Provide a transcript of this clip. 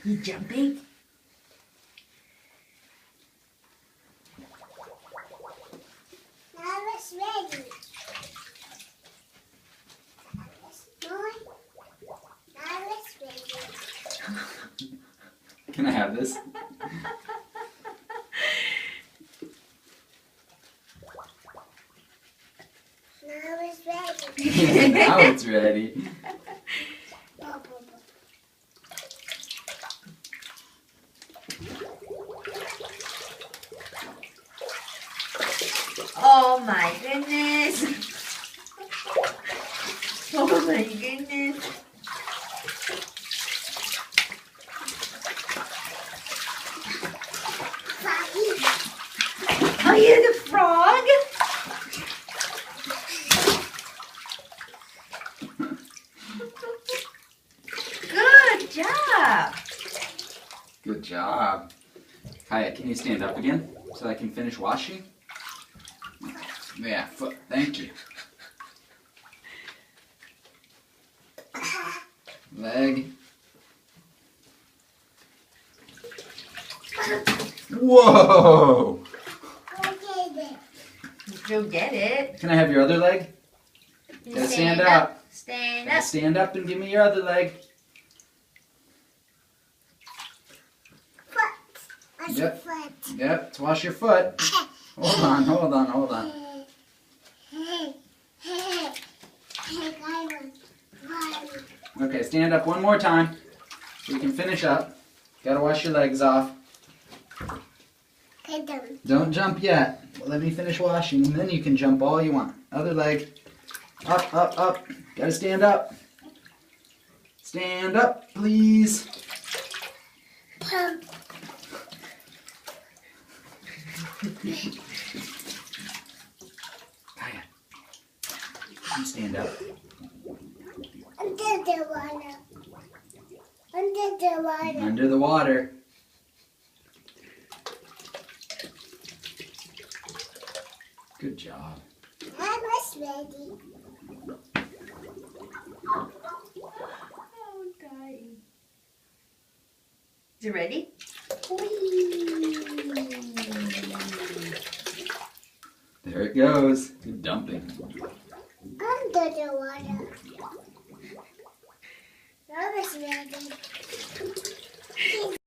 You jumping? Now it's ready. Now it's ready. Can I have this? Now it's ready. Now it's ready. Oh my goodness. Oh my goodness. Oh, you're the frog? Good job. Good job. Kaya, can you stand up again so I can finish washing? Yeah, foot. Thank you. Leg. Whoa! Go get it. Can I have your other leg? Gotta stand up. Stand Gotta up. stand up and give me your other leg. Yep. Yep, let's wash your foot. Hold on. Okay, stand up one more time so you can finish up. Gotta wash your legs off. Don't jump yet. Let me finish washing and then you can jump all you want. Other leg. Up. Gotta stand up. Stand up, please. Kaya, you stand up. Under the water. Under the water. Under the water. Good job. Mama's ready. Oh, dying. Is it ready? There it goes. Good dumping. Under the water. Mama's ready.